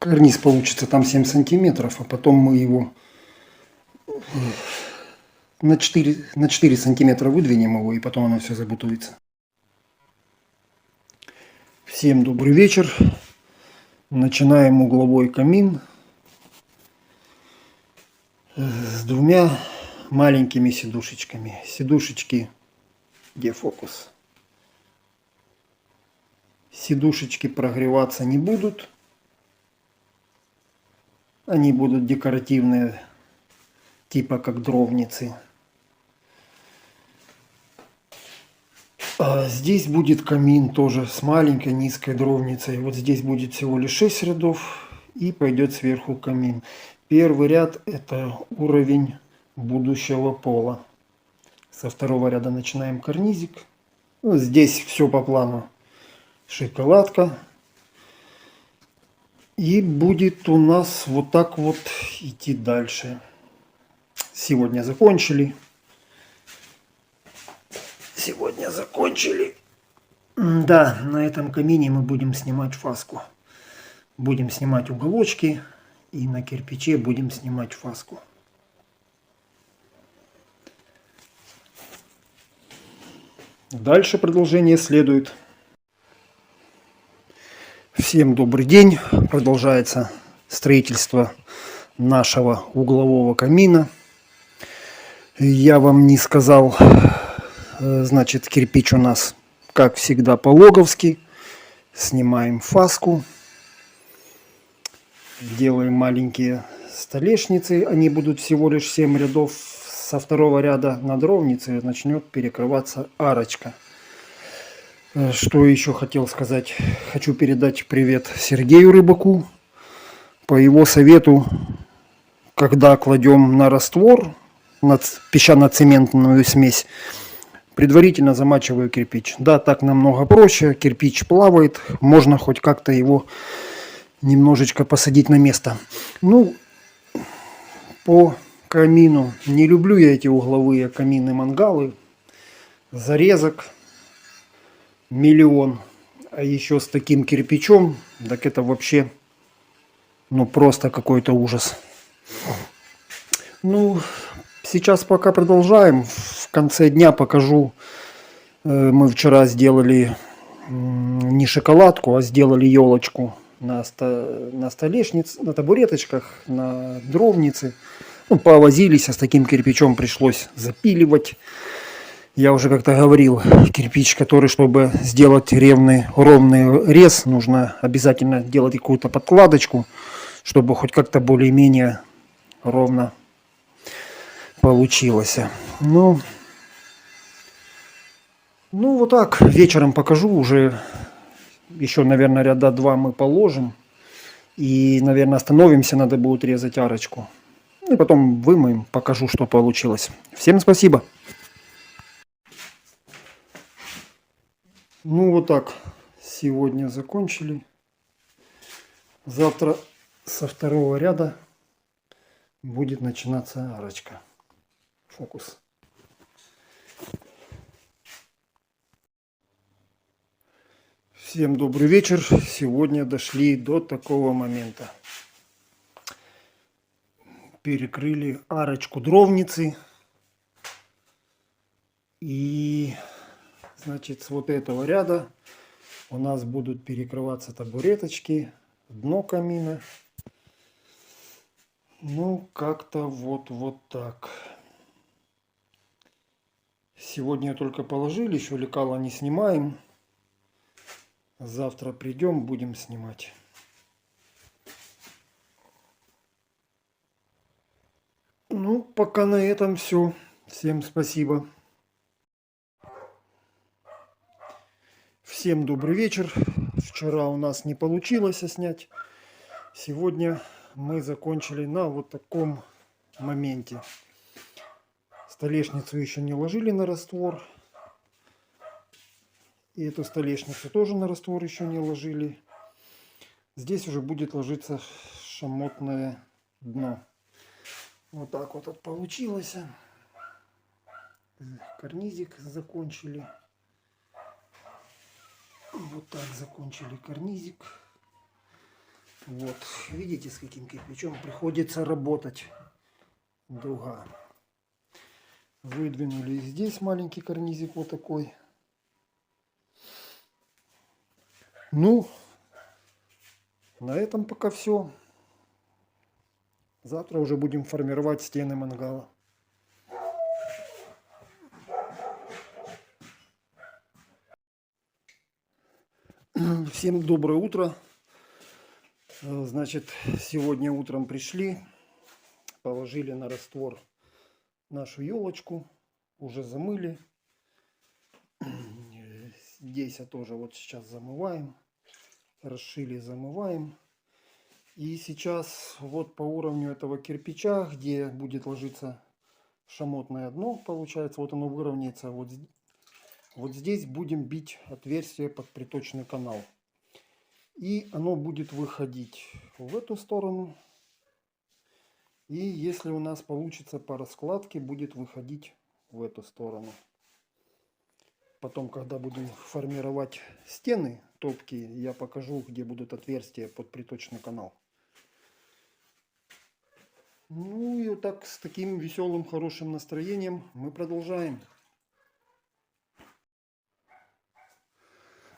карниз получится там 7 сантиметров, а потом мы его на 4 сантиметра выдвинем его, и потом оно все забутуется. Всем добрый вечер. Начинаем угловой камин с двумя маленькими сидушечками. Сидушечки, где фокус? Сидушечки прогреваться не будут. Они будут декоративные, типа как дровницы. А здесь будет камин тоже с маленькой низкой дровницей. Вот здесь будет всего лишь 6 рядов и пойдет сверху камин. Первый ряд — это уровень будущего пола. Со второго ряда начинаем карнизик. Ну, здесь все по плану. Шоколадка. И будет у нас вот так вот идти дальше. Сегодня закончили. Да, на этом камине мы будем снимать фаску. Будем снимать уголочки. И на кирпиче будем снимать фаску. Дальше продолжение следует. Всем добрый день. Продолжается строительство нашего углового камина. Я вам не сказал, значит, кирпич у нас, как всегда, по-логовски. Снимаем фаску. Делаем маленькие столешницы. Они будут всего лишь 7 рядов. Со второго ряда на дровнице начнет перекрываться арочка. Что еще хотел сказать? Хочу передать привет Сергею Рыбаку. По его совету, когда кладем на раствор, на песчано-цементную смесь, предварительно замачиваю кирпич. Да, так намного проще. Кирпич плавает. Можно хоть как-то его немножечко посадить на место. Ну, по камину. Не люблю я эти угловые камины-мангалы. Зарезок миллион. А еще с таким кирпичом, так это вообще, ну, просто какой-то ужас. Ну, сейчас пока продолжаем. В конце дня покажу. Мы вчера сделали не шоколадку, а сделали елочку на столешнице, на табуреточках, на дровнице. Ну, повозились, а с таким кирпичом пришлось запиливать. Я уже как-то говорил, кирпич, который, чтобы сделать ровный рез, нужно обязательно делать какую-то подкладочку, чтобы хоть как-то более-менее ровно получилось. Ну, вот так, вечером покажу уже. Еще, наверное, ряда 2 мы положим. И, наверное, остановимся, надо будет резать арочку. И потом вымоем, покажу, что получилось. Всем спасибо. Ну, вот так. Сегодня закончили. Завтра со второго ряда будет начинаться арочка. Фокус. Всем добрый вечер. Сегодня дошли до такого момента. Перекрыли арочку дровницы. И, значит, с вот этого ряда у нас будут перекрываться табуреточки, дно камина. Ну, как-то вот так. Сегодня только положили, еще лекала не снимаем. Завтра придем, будем снимать. Ну, пока на этом все. Всем спасибо. Всем добрый вечер. Вчера у нас не получилось снять. Сегодня мы закончили на вот таком моменте. Столешницу еще не ложили на раствор. И эту столешницу тоже на раствор еще не ложили. Здесь уже будет ложиться шамотное дно. Вот так вот получилось. Карнизик закончили. Вот так закончили карнизик. Вот, видите, с каким кирпичом приходится работать. Дуга. Выдвинули здесь маленький карнизик вот такой. Ну, на этом пока все. Завтра уже будем формировать стены мангала. Всем доброе утро. Значит, сегодня утром пришли, положили на раствор нашу елочку, уже замыли. Здесь тоже вот сейчас замываем, расшили, замываем. И сейчас вот по уровню этого кирпича, где будет ложиться шамотное дно, получается, вот оно выровняется. Вот здесь будем бить отверстие под приточный канал. И оно будет выходить в эту сторону. И если у нас получится по раскладке, будет выходить в эту сторону. Потом, когда будем формировать стены топкие, я покажу, где будут отверстия под приточный канал. Ну и вот так, с таким веселым, хорошим настроением мы продолжаем.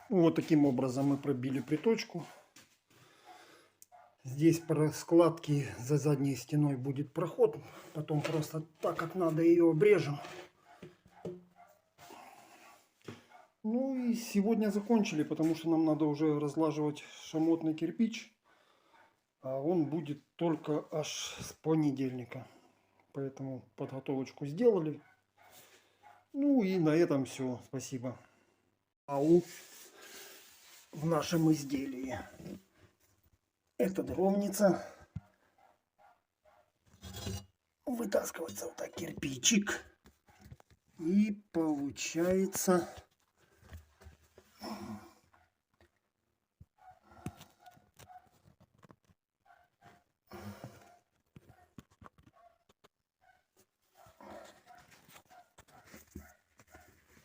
Вот таким образом мы пробили приточку. Здесь по раскладке за задней стеной будет проход. Потом просто так, как надо, ее обрежем. Ну и сегодня закончили, потому что нам надо уже разлаживать шамотный кирпич. А он будет только аж с понедельника. Поэтому подготовочку сделали. Ну и на этом все. Спасибо. АУ в нашем изделии. Это дровница. Вытаскивается вот так кирпичик. И получается...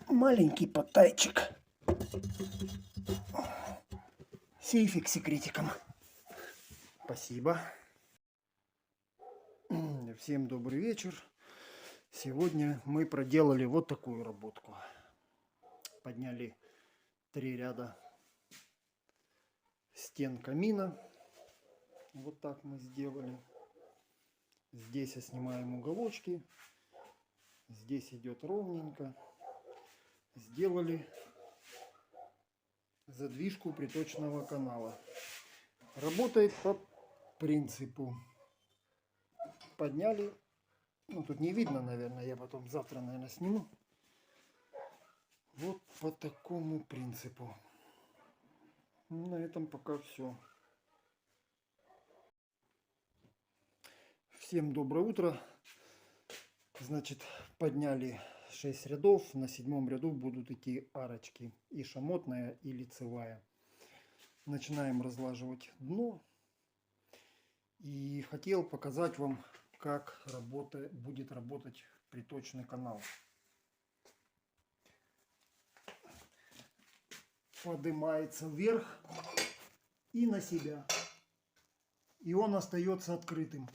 маленький подтайчик. Сейфик с секретиком. Спасибо. Всем добрый вечер. Сегодня мы проделали вот такую работку. Подняли 3 ряда стен камина. Вот так мы сделали. Здесь я снимаем уголочки. Здесь идет ровненько. Сделали задвижку приточного канала. Работает по принципу. Подняли. Ну, тут не видно, наверное. Я потом завтра, наверное, сниму. Вот по такому принципу. На этом пока все. Всем доброе утро. Значит, подняли 6 рядов. На 7 ряду будут идти арочки. И шамотная, и лицевая. Начинаем разлаживать дно. И хотел показать вам, как будет работать приточный канал. Поднимается вверх и на себя. И он остается открытым.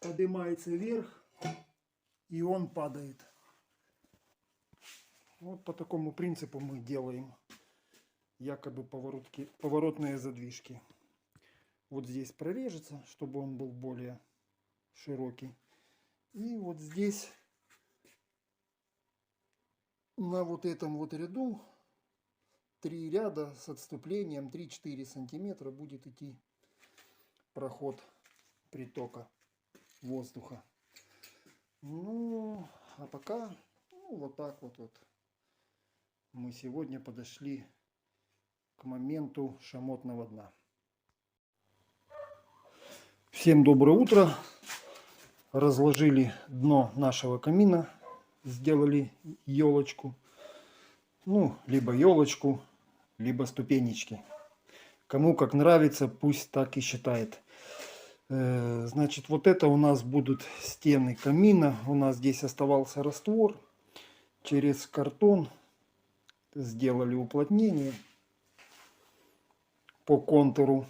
Поднимается вверх, и он падает. Вот по такому принципу мы делаем якобы поворотные задвижки. Вот здесь прорежется, чтобы он был более широкий. И вот здесь на вот этом вот ряду 3 ряда с отступлением 3-4 сантиметра будет идти проход притока воздуха. Ну, а пока вот так вот мы сегодня подошли к моменту шамотного дна. Всем доброе утро. Разложили дно нашего камина. Сделали елочку. Ну, либо елочку, либо ступенечки. Кому как нравится, пусть так и считает. Значит, вот это у нас будут стены камина. У нас здесь оставался раствор. Через картон сделали уплотнение. по контуру.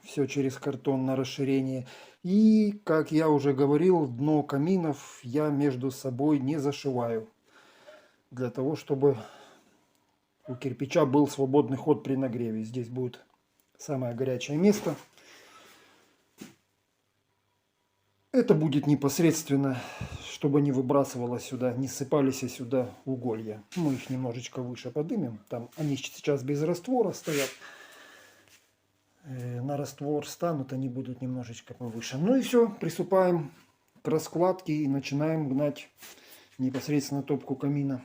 Все через картон на расширение. И, как я уже говорил, дно каминов я между собой не зашиваю. Для того, чтобы у кирпича был свободный ход при нагреве. Здесь будет самое горячее место. Это будет непосредственно, чтобы не выбрасывалось сюда, не сыпались сюда уголья. Мы их немножечко выше подымем. Там они сейчас без раствора стоят. На раствор станут, они будут немножечко повыше. Ну и все, приступаем к раскладке и начинаем гнать непосредственно топку камина.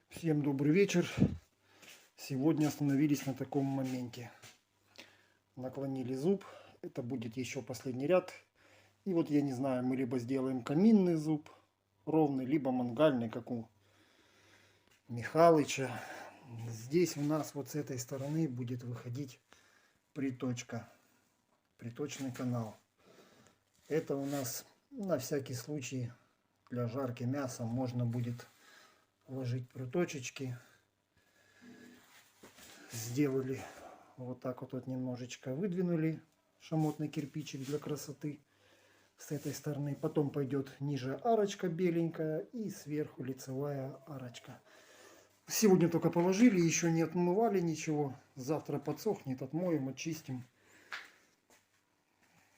Всем добрый вечер. Сегодня остановились на таком моменте. Наклонили зуб. Это будет еще последний ряд. И вот я не знаю, мы либо сделаем каминный зуб ровный, либо мангальный, как у Михалыча. Здесь у нас вот с этой стороны будет выходить приточка. Приточный канал. Это у нас на всякий случай для жарки мяса можно будет ложить приточечки. Сделали вот так вот немножечко выдвинули шамотный кирпичик для красоты с этой стороны. Потом пойдет ниже арочка беленькая и сверху лицевая арочка. Сегодня только положили, еще не отмывали ничего. Завтра подсохнет, отмоем, очистим.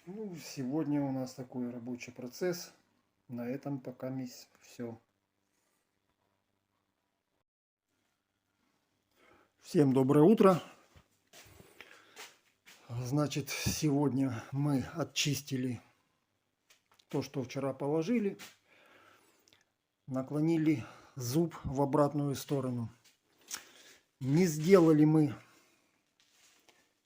Ну, сегодня у нас такой рабочий процесс. На этом пока все. Всем доброе утро. Значит, сегодня мы очистили то, что вчера положили. Наклонили зуб в обратную сторону. Не сделали мы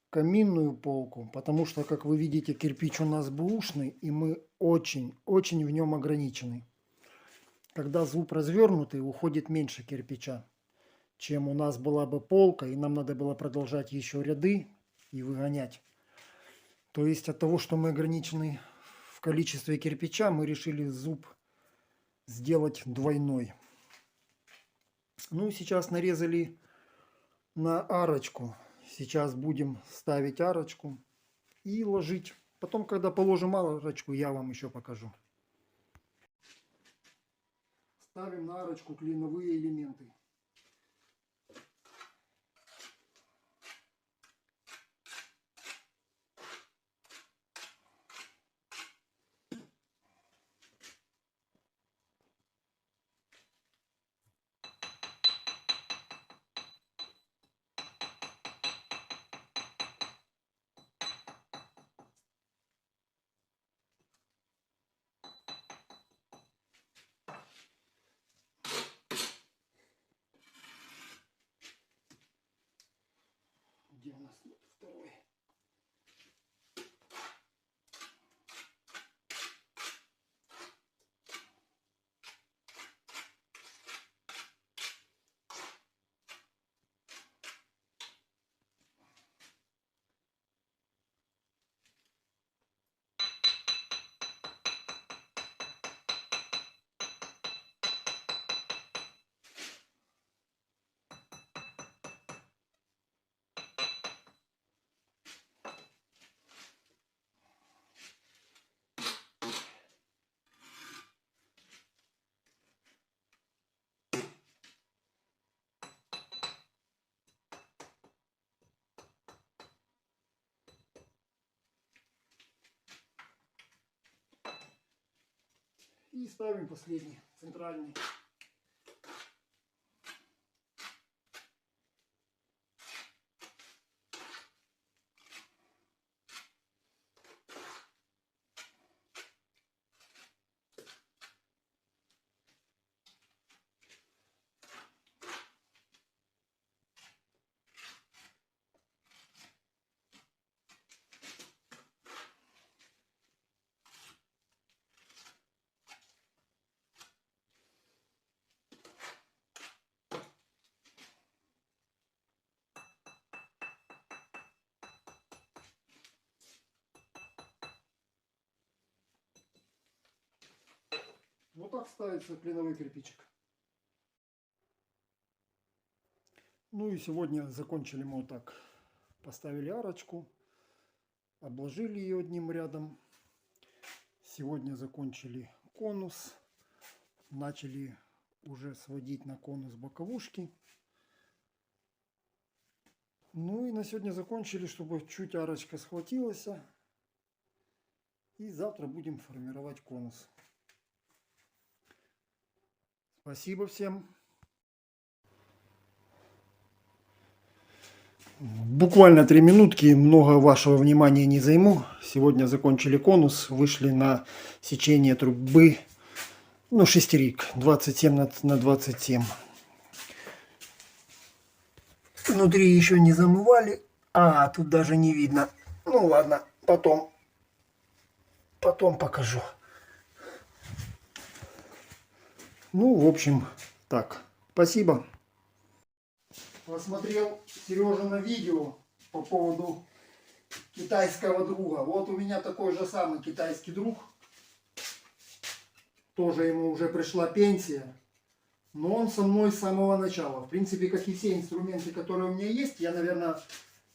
каминную полку, потому что, как вы видите, кирпич у нас бэушный, и мы очень-очень в нем ограничены. Когда зуб развернутый, уходит меньше кирпича, чем у нас была бы полка, и нам надо было продолжать еще ряды и выгонять. То есть от того, что мы ограничены в количестве кирпича, мы решили зуб сделать двойной. Ну, сейчас нарезали на арочку. Сейчас будем ставить арочку и ложить. Потом, когда положим арочку, я вам еще покажу. Ставим на арочку клиновые элементы. Где у нас второй? И ставим последний, центральный. Вот так ставится клиновый кирпичик. Ну и сегодня закончили мы вот так. Поставили арочку, обложили ее одним рядом. Сегодня закончили конус. Начали уже сводить на конус боковушки. Ну и на сегодня закончили, чтобы чуть арочка схватилась. И завтра будем формировать конус. Спасибо всем. Буквально 3 минутки, много вашего внимания не займу. Сегодня закончили конус, вышли на сечение трубы, ну, шестерик, 27 на 27. Внутри еще не замывали, тут даже не видно. Ну ладно, потом покажу. Ну, в общем, так, спасибо. Посмотрел Сережа на видео по поводу китайского друга. Вот у меня такой же самый китайский друг. Тоже ему уже пришла пенсия. Но он со мной с самого начала. В принципе, как и все инструменты, которые у меня есть, я, наверное,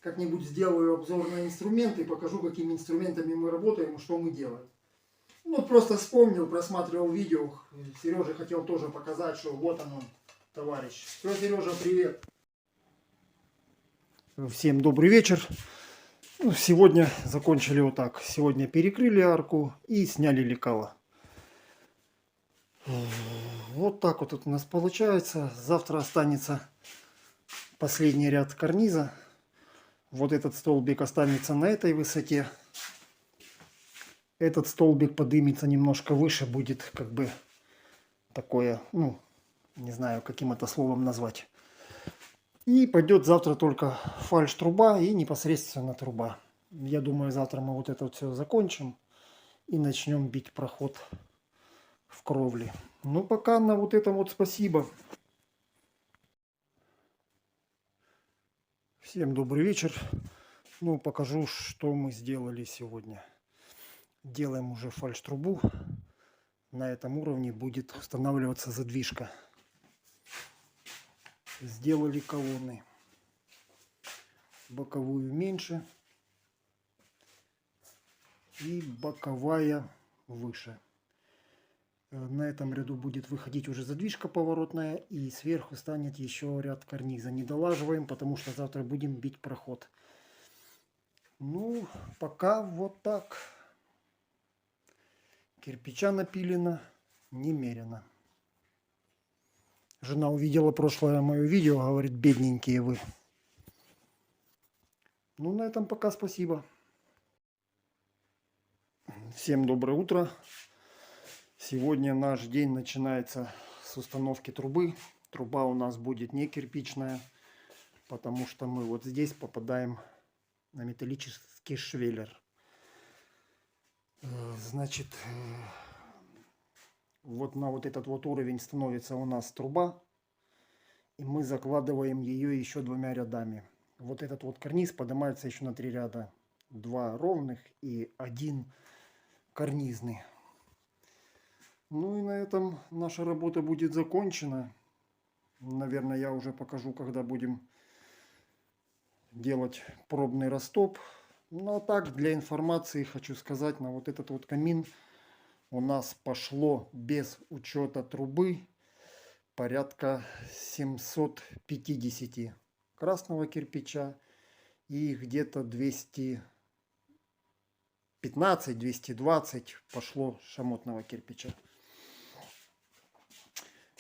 как-нибудь сделаю обзор на инструменты и покажу, какими инструментами мы работаем и что мы делаем. Ну, просто вспомнил, просматривал видео. Сережа хотел тоже показать, что вот он, товарищ. Все, Сережа, привет. Всем добрый вечер. Ну, сегодня закончили вот так. Сегодня перекрыли арку и сняли лекало. Вот так вот у нас получается. Завтра останется последний ряд карниза. Вот этот столбик останется на этой высоте. Этот столбик поднимется немножко выше, будет как бы такое, ну, не знаю, каким это словом назвать. И пойдет завтра только фальш-труба и непосредственно труба. Я думаю, завтра мы вот это вот все закончим и начнем бить проход в кровле. Ну, пока на вот этом вот спасибо. Всем добрый вечер. Ну, покажу, что мы сделали сегодня. Делаем уже фальш-трубу. На этом уровне будет устанавливаться задвижка. Сделали колонны. Боковую меньше. И боковая выше. На этом ряду будет выходить уже задвижка поворотная. И сверху станет еще ряд карниза. Не долаживаем, потому что завтра будем бить проход. Ну, пока вот так. Кирпича напилено немерено. Жена увидела прошлое мое видео, говорит, бедненькие вы. Ну, на этом пока спасибо. Всем доброе утро. Сегодня наш день начинается с установки трубы. Труба у нас будет не кирпичная, потому что мы вот здесь попадаем на металлический швеллер. Значит, вот на вот этот вот уровень становится у нас труба. И мы закладываем ее еще 2 рядами. Вот этот вот карниз поднимается еще на 3 ряда. 2 ровных и 1 карнизный. Ну и на этом наша работа будет закончена. Наверное, я уже покажу, когда будем делать пробный растоп. Ну а так, для информации хочу сказать, на вот этот вот камин у нас пошло без учета трубы порядка 750 красного кирпича и где-то 215-220 пошло шамотного кирпича.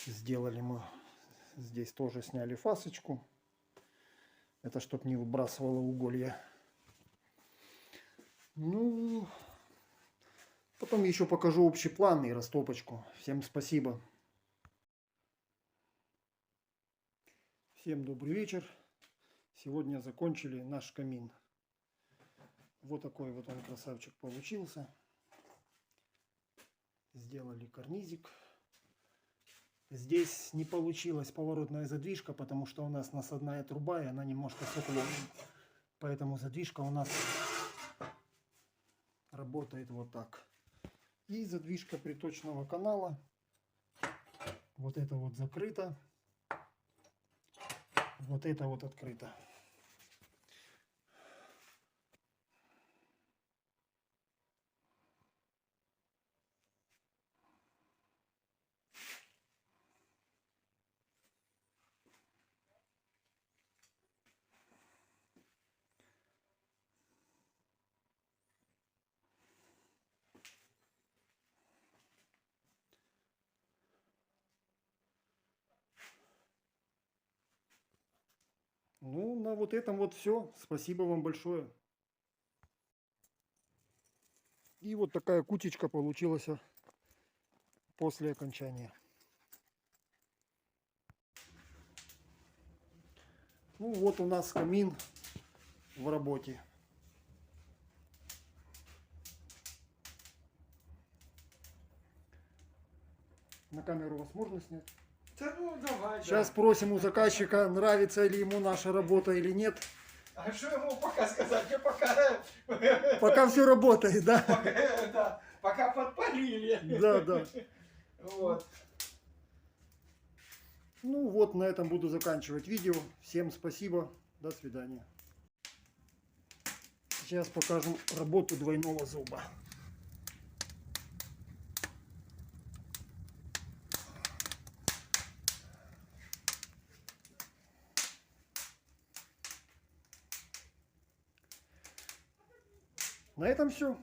Сделали мы здесь тоже, сняли фасочку. Это чтобы не выбрасывало уголья. Ну, потом еще покажу общий план и растопочку. Всем спасибо. Всем добрый вечер. Сегодня закончили наш камин. Вот такой вот он красавчик получился. Сделали карнизик. Здесь не получилась поворотная задвижка, потому что у нас насадная труба, и она немножко с уклоном. Поэтому задвижка у нас работает вот так. И задвижка приточного канала. Вот это вот закрыто. Вот это вот открыто. Ну, на вот этом вот все. Спасибо вам большое. И вот такая кучечка получилась после окончания. Ну вот у нас камин в работе. На камеру вас можно снять? Да ну давай. Сейчас Да. спросим у заказчика, нравится ли ему наша работа или нет. А что ему пока сказать? Я пока... Пока все работает, да? Да, пока подпалили. Да, да. Вот. Ну вот, на этом буду заканчивать видео. Всем спасибо. До свидания. Сейчас покажем работу двойного зуба. На этом все.